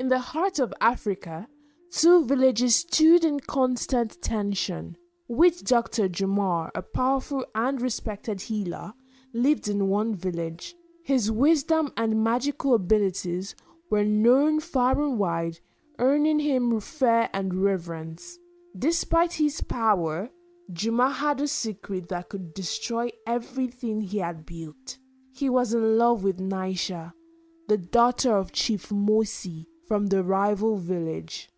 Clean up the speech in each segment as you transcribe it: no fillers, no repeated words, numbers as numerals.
In the heart of Africa, two villages stood in constant tension. Witch Doctor Jumar, a powerful and respected healer, lived in one village. His wisdom and magical abilities were known far and wide, earning him fear and reverence. Despite his power, Juma had a secret that could destroy everything he had built. He was in love with Naisha, the daughter of Chief Mosi from the rival village.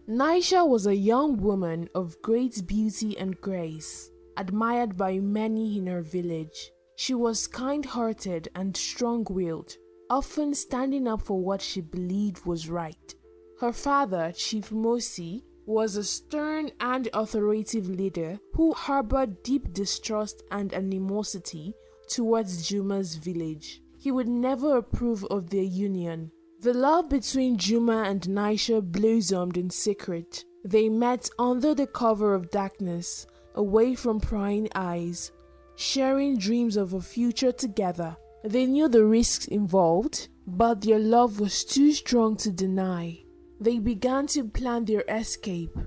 Naisha was a young woman of great beauty and grace, admired by many in her village. She was kind-hearted and strong-willed, often standing up for what she believed was right. Her father, Chief Mosi, was a stern and authoritative leader who harbored deep distrust and animosity towards Juma's village. He would never approve of their union. The love between Juma and Naisha blossomed in secret. They met under the cover of darkness, away from prying eyes, sharing dreams of a future together. They knew the risks involved, but their love was too strong to deny. They began to plan their escape,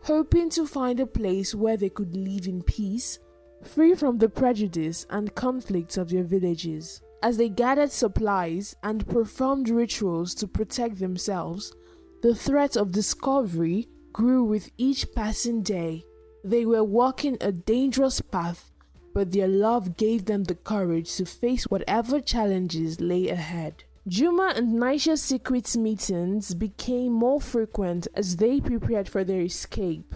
hoping to find a place where they could live in peace, free from the prejudice and conflicts of their villages. As they gathered supplies and performed rituals to protect themselves, the threat of discovery grew with each passing day. They were walking a dangerous path, but their love gave them the courage to face whatever challenges lay ahead. Juma and Naisha's secret meetings became more frequent as they prepared for their escape.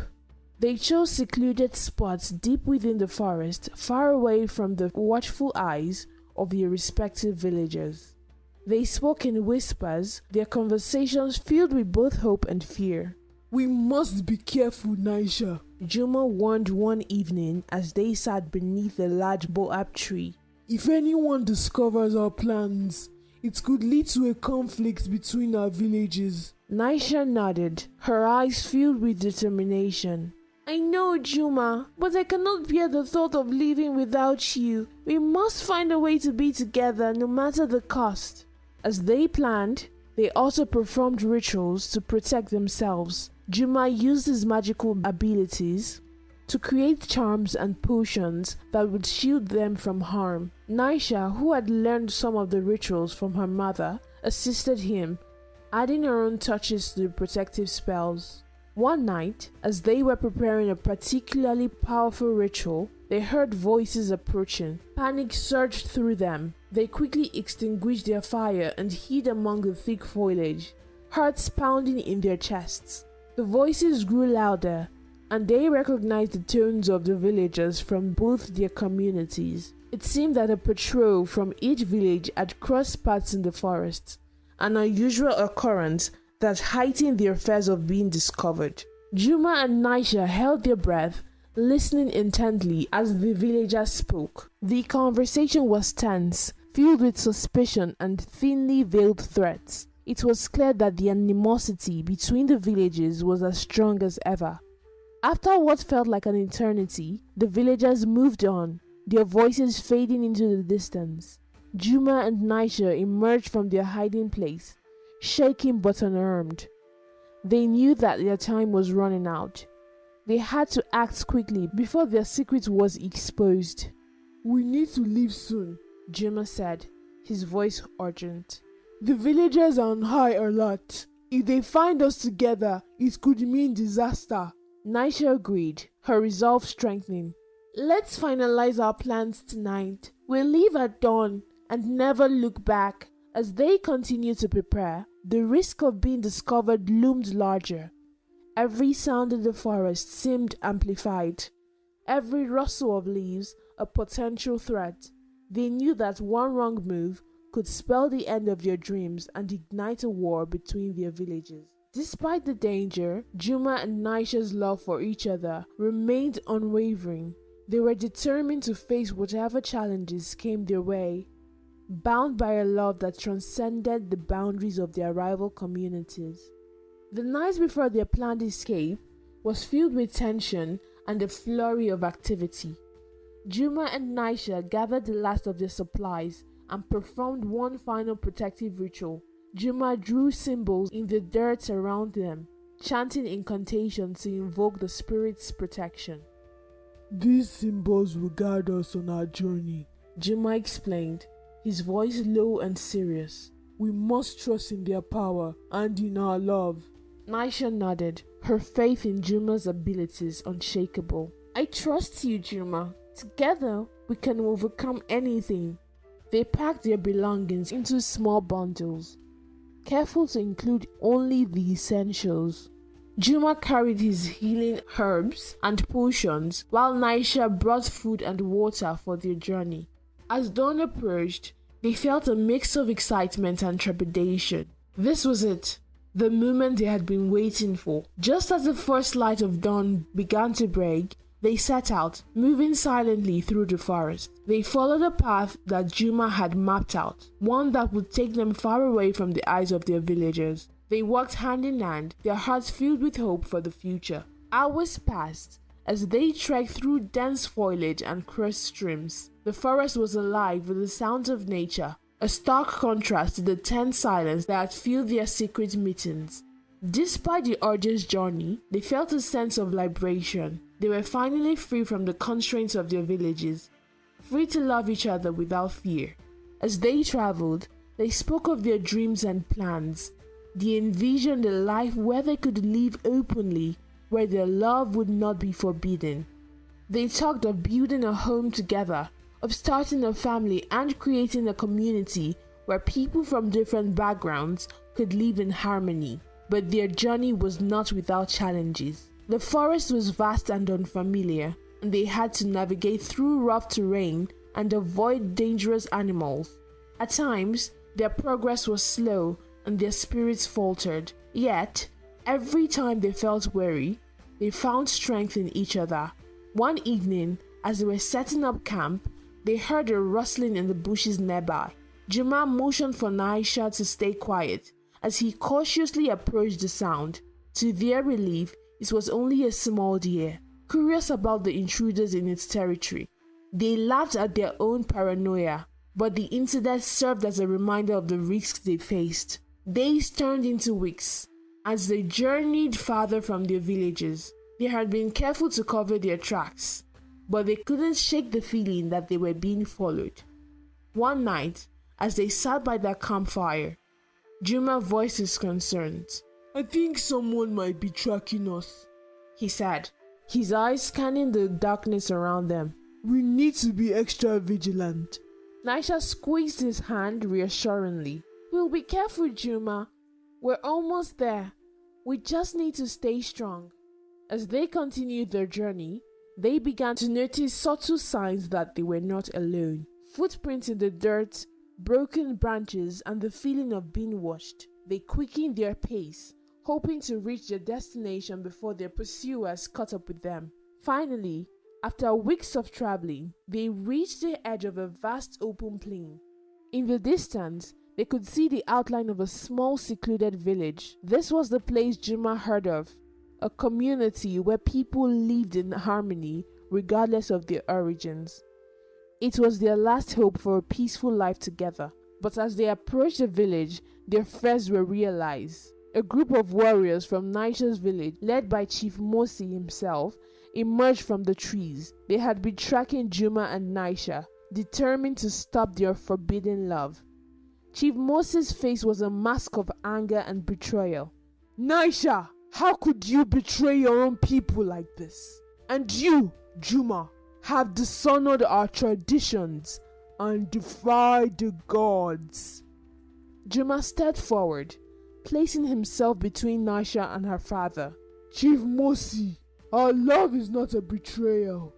They chose secluded spots deep within the forest, far away from the watchful eyes of their respective villagers. They spoke in whispers, their conversations filled with both hope and fear. "We must be careful, Naisha," Juma warned one evening as they sat beneath a large baobab tree. "If anyone discovers our plans, it could lead to a conflict between our villages." Naisha nodded, her eyes filled with determination. "I know, Juma, but I cannot bear the thought of living without you. We must find a way to be together, no matter the cost." As they planned, they also performed rituals to protect themselves. Juma used his magical abilities to create charms and potions that would shield them from harm. Naisha, who had learned some of the rituals from her mother, assisted him, adding her own touches to the protective spells. One night, as they were preparing a particularly powerful ritual, they heard voices approaching. Panic surged through them. They quickly extinguished their fire and hid among the thick foliage, hearts pounding in their chests. The voices grew louder, and they recognized the tones of the villagers from both their communities. It seemed that a patrol from each village had crossed paths in the forest, an unusual occurrence that heightened their fears of being discovered. Juma and Naisha held their breath, listening intently as the villagers spoke. The conversation was tense, filled with suspicion and thinly veiled threats. It was clear that the animosity between the villages was as strong as ever. After what felt like an eternity, the villagers moved on, their voices fading into the distance. Juma and Naisha emerged from their hiding place, shaking but unarmed. They knew that their time was running out. They had to act quickly before their secret was exposed. "We need to leave soon," Juma said, his voice urgent. "The villagers are on high alert. If they find us together, it could mean disaster." Naisha agreed, her resolve strengthening. "Let's finalize our plans tonight. We'll leave at dawn and never look back." As they continued to prepare, the risk of being discovered loomed larger. Every sound in the forest seemed amplified. Every rustle of leaves a potential threat. They knew that one wrong move could spell the end of their dreams and ignite a war between their villages. Despite the danger, Juma and Naisha's love for each other remained unwavering. They were determined to face whatever challenges came their way, bound by a love that transcended the boundaries of their rival communities. The night before their planned escape was filled with tension and a flurry of activity. Juma and Naisha gathered the last of their supplies and performed one final protective ritual. Juma drew symbols in the dirt around them, chanting incantations to invoke the spirit's protection. These symbols will guide us on our journey, Juma explained, his voice low and serious. We must trust in their power and in our love. Naisha nodded, her faith in Juma's abilities unshakable. I trust you, Juma. Together, we can overcome anything. They packed their belongings into small bundles, careful to include only the essentials. Juma carried his healing herbs and potions, while Naisha brought food and water for their journey. As dawn approached, they felt a mix of excitement and trepidation. This was it, the moment they had been waiting for. Just as the first light of dawn began to break, they set out, moving silently through the forest. They followed a path that Juma had mapped out, one that would take them far away from the eyes of their villagers. They walked hand in hand, their hearts filled with hope for the future. Hours passed as they trekked through dense foliage and cursed streams. The forest was alive with the sounds of nature, a stark contrast to the tense silence that had filled their secret meetings. Despite the arduous journey, they felt a sense of liberation. They were finally free from the constraints of their villages, free to love each other without fear. As they traveled, they spoke of their dreams and plans. They envisioned a life where they could live openly, where their love would not be forbidden. They talked of building a home together, of starting a family and creating a community where people from different backgrounds could live in harmony. But their journey was not without challenges. The forest was vast and unfamiliar, and they had to navigate through rough terrain and avoid dangerous animals. At times, their progress was slow and their spirits faltered. Yet, every time they felt weary, they found strength in each other. One evening, as they were setting up camp, they heard a rustling in the bushes nearby. Juma motioned for Naisha to stay quiet as he cautiously approached the sound. To their relief, it was only a small deer, curious about the intruders in its territory. They laughed at their own paranoia, but the incident served as a reminder of the risks they faced. Days turned into weeks as they journeyed farther from their villages. They had been careful to cover their tracks, but they couldn't shake the feeling that they were being followed. One night, as they sat by their campfire, Juma voiced his concerns. I think someone might be tracking us, he said, his eyes scanning the darkness around them. We need to be extra vigilant. Naisha squeezed his hand reassuringly. We'll be careful, Juma. We're almost there. We just need to stay strong. As they continued their journey, they began to notice subtle signs that they were not alone. Footprints in the dirt, broken branches, and the feeling of being watched. They quickened their pace, hoping to reach their destination before their pursuers caught up with them. Finally, after weeks of traveling, they reached the edge of a vast open plain. In the distance, they could see the outline of a small secluded village. This was the place Juma heard of, a community where people lived in harmony regardless of their origins. It was their last hope for a peaceful life together. But as they approached the village, their fears were realized. A group of warriors from Naisha's village, led by Chief Mosi himself, emerged from the trees. They had been tracking Juma and Naisha, determined to stop their forbidden love. Chief Mosi's face was a mask of anger and betrayal. Naisha, how could you betray your own people like this? And you, Juma, have dishonored our traditions and defied the gods. Juma stepped forward, placing himself between Naisha and her father. Chief Mosi, our love is not a betrayal.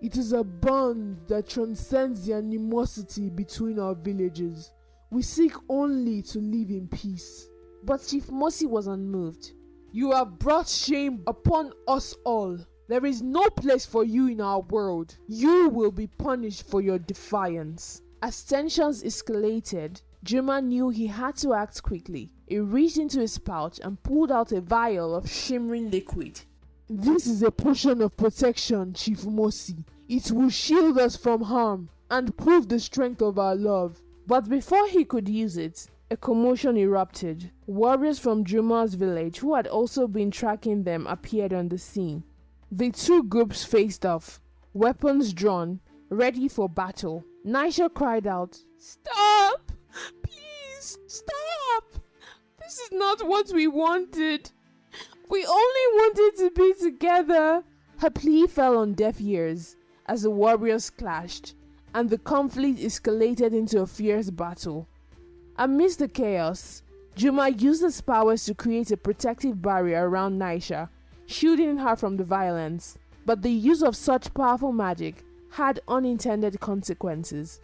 It is a bond that transcends the animosity between our villages. We seek only to live in peace. But Chief Mosi was unmoved. You have brought shame upon us all. There is no place for you in our world. You will be punished for your defiance. As tensions escalated, Juma knew he had to act quickly. He reached into his pouch and pulled out a vial of shimmering liquid. This is a potion of protection, Chief Mosi. It will shield us from harm and prove the strength of our love. But before he could use it, A commotion erupted. Warriors from Juma's village, who had also been tracking them, appeared on the scene. The two groups faced off, weapons drawn, ready for battle. Naisha cried out, "Stop! Please, stop! This is not what we wanted. We only wanted to be together." Her plea fell on deaf ears as the warriors clashed, and the conflict escalated into a fierce battle. Amidst the chaos, Juma used his powers to create a protective barrier around Naisha, shielding her from the violence. But the use of such powerful magic had unintended consequences.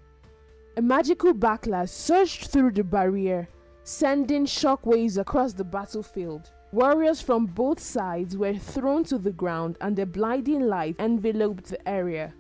A magical backlash surged through the barrier, sending shockwaves across the battlefield. Warriors from both sides were thrown to the ground, and a blinding light enveloped the area.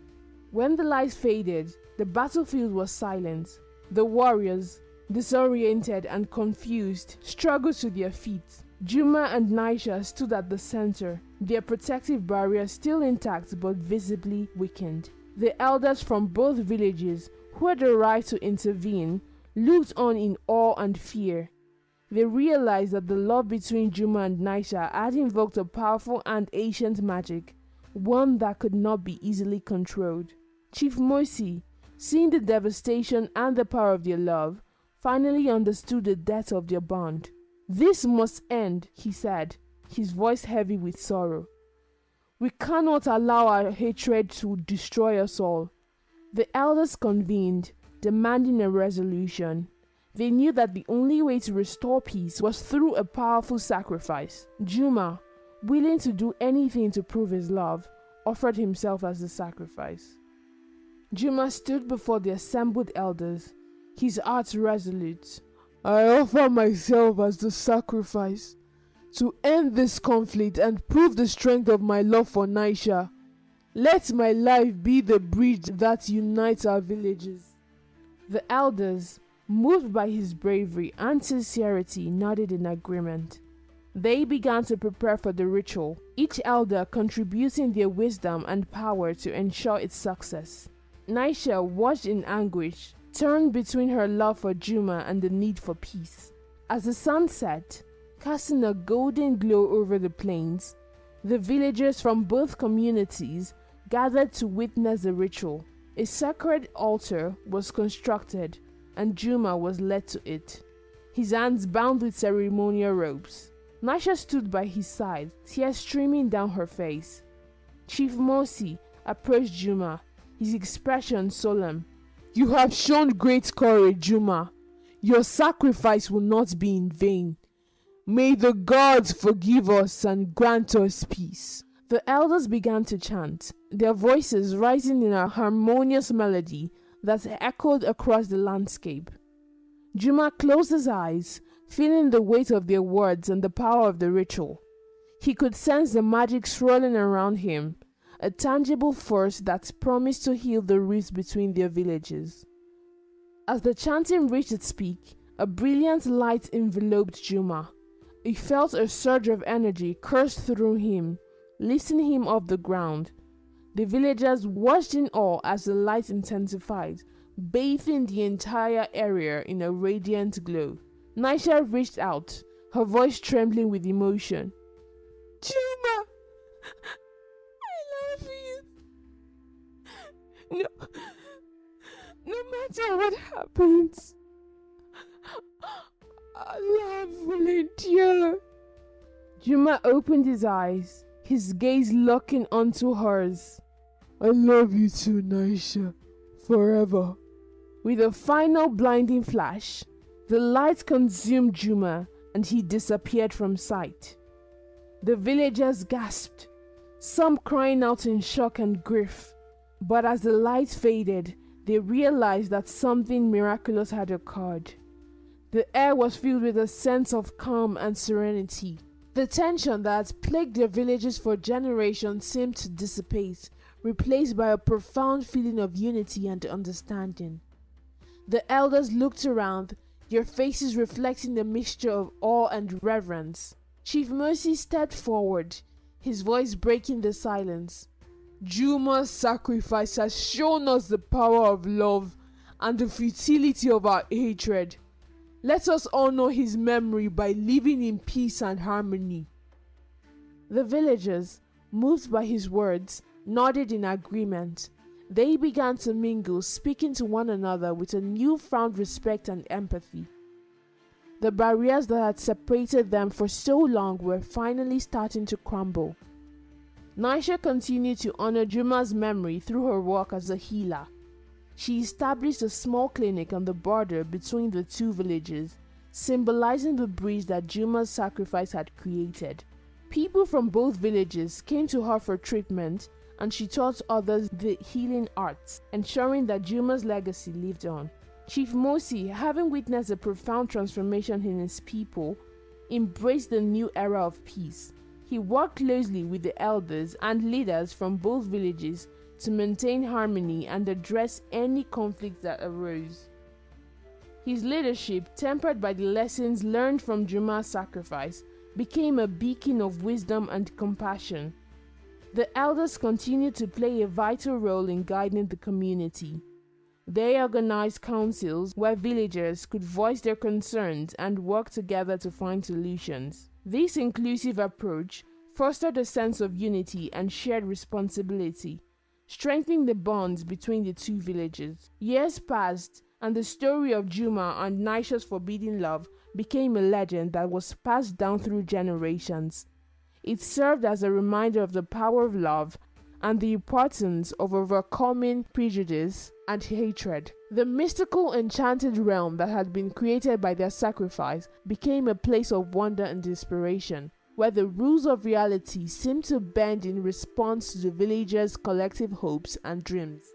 When the light faded, the battlefield was silent. The warriors, disoriented and confused, struggled to their feet. Juma and Naisha stood at the center, their protective barrier still intact but visibly weakened. The elders from both villages, who had arrived to intervene, looked on in awe and fear. They realized that the love between Juma and Naisha had invoked a powerful and ancient magic, one that could not be easily controlled. Chief Mosi, seeing the devastation and the power of their love, finally understood the depth of their bond. "This must end," he said, his voice heavy with sorrow. "We cannot allow our hatred to destroy us all." The elders convened, demanding a resolution. They knew that the only way to restore peace was through a powerful sacrifice. Juma, willing to do anything to prove his love, offered himself as the sacrifice. Juma stood before the assembled elders, his heart resolute. "I offer myself as the sacrifice to end this conflict and prove the strength of my love for Naisha. Let my life be the bridge that unites our villages." The elders, moved by his bravery and sincerity, nodded in agreement. They began to prepare for the ritual, each elder contributing their wisdom and power to ensure its success. Naisha, watched in anguish, turned between her love for Juma and the need for peace. As the sun set, casting a golden glow over the plains, the villagers from both communities gathered to witness the ritual. A sacred altar was constructed, and Juma was led to it, his hands bound with ceremonial ropes. Naisha stood by his side, tears streaming down her face. Chief Mosi approached Juma, his expression solemn. "You have shown great courage, Juma. Your sacrifice will not be in vain. May the gods forgive us and grant us peace." The elders began to chant, their voices rising in a harmonious melody that echoed across the landscape. Juma closed his eyes, feeling the weight of their words and the power of the ritual. He could sense the magic swirling around him, a tangible force that promised to heal the rifts between their villages. As the chanting reached its peak, a brilliant light enveloped Juma. He felt a surge of energy coursed through him, lifting him off the ground. The villagers watched in awe as the light intensified, bathing the entire area in a radiant glow. Naisha reached out, her voice trembling with emotion. "Juma, I love you. No matter what happens, our love will endure." Juma opened his eyes, his gaze locking onto hers. "I love you too, Naisha, forever." With a final blinding flash, the light consumed Juma and he disappeared from sight. The villagers gasped, some crying out in shock and grief. But as the light faded, they realized that something miraculous had occurred. The air was filled with a sense of calm and serenity. The tension that had plagued their villages for generations seemed to dissipate, replaced by a profound feeling of unity and understanding. The elders looked around, their faces reflecting a mixture of awe and reverence. Chief Mercy stepped forward, his voice breaking the silence. "Juma's sacrifice has shown us the power of love and the futility of our hatred. Let us honor his memory by living in peace and harmony. The villagers, moved by his words, nodded in agreement. They began to mingle, speaking to one another with a newfound respect and empathy. The barriers that had separated them for so long were finally starting to crumble. Naisha continued to honor Juma's memory through her work as a healer. She established a small clinic on the border between the two villages, symbolizing the bridge that Juma's sacrifice had created. People from both villages came to her for treatment, and she taught others the healing arts, ensuring that Juma's legacy lived on. Chief Mosi, having witnessed a profound transformation in his people, embraced the new era of peace. He worked closely with the elders and leaders from both villages to maintain harmony and address any conflicts that arose. His leadership, tempered by the lessons learned from Juma's sacrifice, became a beacon of wisdom and compassion. The elders continued to play a vital role in guiding the community. They organized councils where villagers could voice their concerns and work together to find solutions. This inclusive approach fostered a sense of unity and shared responsibility, strengthening the bonds between the two villages. Years passed, and the story of Juma and Naisha's forbidden love became a legend that was passed down through generations. It served as a reminder of the power of love and the importance of overcoming prejudice and hatred. The mystical, enchanted realm that had been created by their sacrifice became a place of wonder and inspiration, where the rules of reality seemed to bend in response to the villagers' collective hopes and dreams.